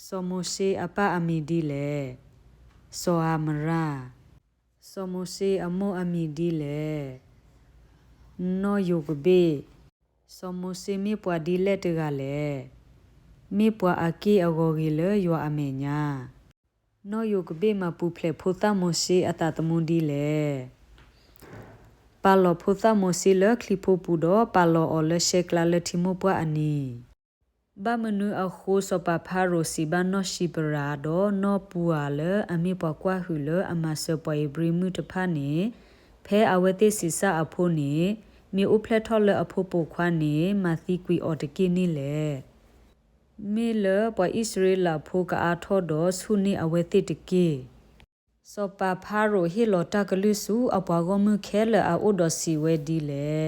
စောမိုစေအပအမီဒီလေစောအမရာစောမိုစေအမောအမီဒီလေနောယုကဘေစောမိုစေမီပွားဒီလက်တကလေမီပွားအကီအဂောဂီလေယောအမေညာနောယုကဘေမပူဖလေဖိုတာမိုစေအတတမွန်ဒီလေပါလောဖိုတာမိုစေလေခလီဖိုပူဒပါလောအလရှက်ကလာလတီမိုပွားအနီဘာမနုအခုစပဖာရိုစီဘာနောရှိပရာဒိုနောပူအာလအမီပွားကွာဟူလအမဆပွားဘရီမှုတဖာနေဖဲအဝတိစီစာအဖိုးနေမီဥဖလက်ထော်လအဖိုးပိုခွာနေမာသီကွီအော်တကင်းနေလေမေလပွားဣသရေလဖိုးကအားထော်တော်ဆုနေအဝတိတကေစပဖာရိုဟီလောတကလူစုအပွားကမှုခဲလအိုဒစီဝဲဒီလေ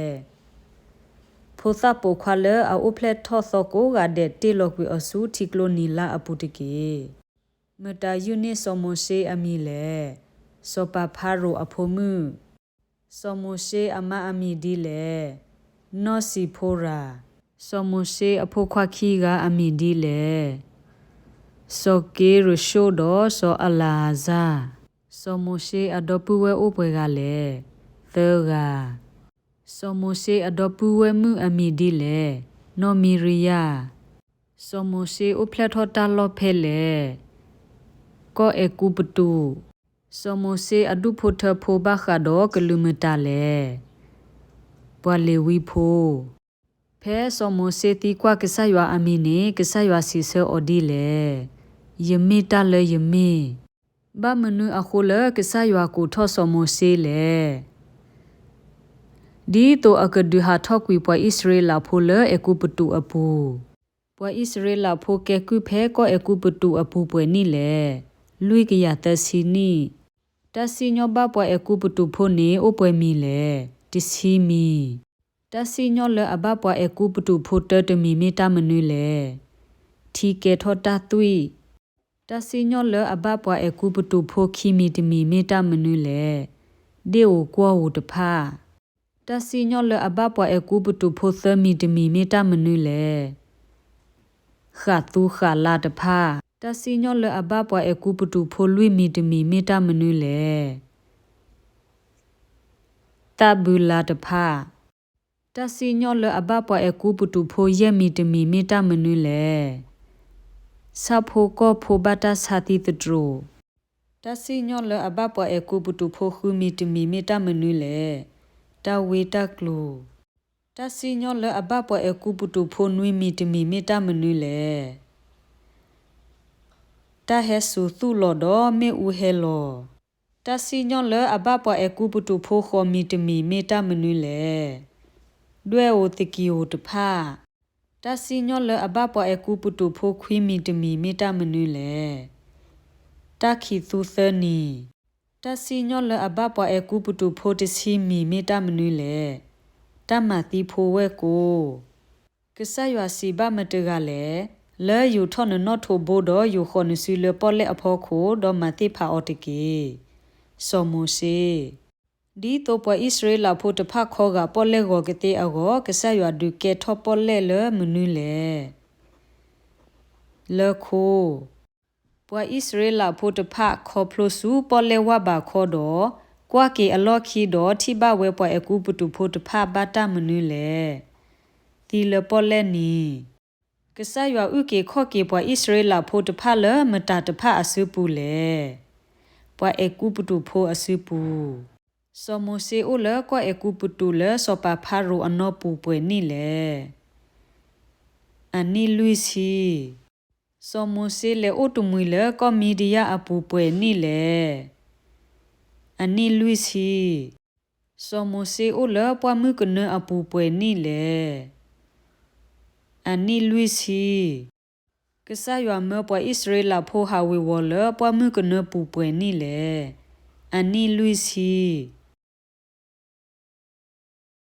ဖိုသပိုခွာလအိုဖလက်ထော့သောကိုကတဲ့တေလောကွေအစုတီကလိုနီလာအပူတကေမတာယူနီဆမိုရှေအမီလေစောပဖာရိုအဖိုမှုဆမိုရှေအမအမီဒီလေနောစီဖိုရာဆမိုရှေအဖိုခွာခီကအမီဒီလေစောကေရရှိုဒိုစောအလာဇာဆမိုရှေအဒပူဝဲဥပွဲကလေသေဂါစောမိုစေအဒပူဝဲမှုအမီဒီလေနိုမီရီယာစောမိုစေဥဖလက်ထော်တာလောဖဲလေကောအကူပတူစောမိုစေအဒုဖိုထဖိုဘခါဒေါကလူမတာလေပွာလေဝီဖိုဖဲစောမိုစေတီကွာကဆာယွာအမီနေကဆာယွာစီဆအော်ဒီလေယမေတာလေယမေဘာမနုအခုလေကဆာယွာကိုထောစောမိုစေလေဒီတိုအကဒူဟာထောက်ကွီပွားဣသရေလဖိုလအကူပတူအပူပွားဣသရေလဖိုကဲကွဖဲကောအကူပတူအပူပွဲနိလေလွိကရတစီနီတစီညောဘပွားအကူပတူဖိုနေအပွဲမီလေတစီမီတစီညောလအဘပွားအကူပတူဖိုတတမီမီတမနွေလေထီကေထောတသွိတစီညောလအဘပွားအကူပတူဖိုခီမီတမီမီတမနွေလေဒေဝကောဝတဖာတစီညောလအဘပွားအကူပတူဖိုသမီတမီမီတမနွေလေခါတူခါလာတဖာတစီညောလအဘပွားအကူပတူဖိုလွိမီတမီမီတမနွေလေတဘူလာတဖာတစီညောလအဘပွားအကူပတူဖိုယမီတမီမီတမနွေလေဆာဖိုကောဖိုဘတာစာတိတဒရိုတစီညောလအဘပွားအကူပတူဖိုခူမီတမီမီတမနွေလေတဝေတကလူတစီညောလအဘပွားအကူပတူဖိုနွေမီတမီမီတမနွေလေတဟဲဆူသူလော်တော်မေဦးဟဲလောတစီညောလအဘပွားအကူပတူဖိုခေါ်မီတမီမီတမနွေလေဒွဲအိုတကီယိုတဖာတစီညောလအဘပွားအကူပတူဖိုခွီမီတမီမီတမနွေလေတခီသူသနီတစီညောလအဘပွားအကူပတူဖိုတစီမီမီတမနွေလေတမတိဖိုဝဲကိုကဆယွာစီဘမတကလေလဲယူထောနနော့ထိုဘိုဒယူခွန်စီလေပေါ်လေအဖို့ခိုဒေါ်မတိဖာအော်တကေစောမိုစေဒီတော့ပွားဣသရေလဖို့တဖတ်ခေါ်ကပေါ်လေကိုကတိအကောကဆယွာဒုကေထောပေါ်လေလမနွေလေလဲခိုပွာဣသရေလဖို့တဖတ်ခေါ်ဖလို့စုပေါ်လေဝဘာခေါ်တော့ကွာကေအလော့ခီတော့ထိဘဝဲပွာအကူပတူဖို့တဖတ်ဘာတမနွေလေတီလပေါ်လေနီကဆာယွာဥကေခော့ကေပွာဣသရေလဖို့တဖတ်လမတာတဖတ်အစုပူလေပွာအကူပတူဖို့အစုပူစောမိုစေအိုလကွာအကူပတူလစောပါဖာရိုအနောပူပွေနိလေအနီလူစီစောမိုစေလေအိုတူမွေလကောမီဒီယာအပူပွေနိလေအနီလူစီစောမိုစေအိုလပွားမှုကနအပူပွေနိလေအနီလူစီကဆာယွာမေပွာဣသရေလဖိုဟာဝေဝလပွားမှုကနပူပွေနိလေအနီလူစီ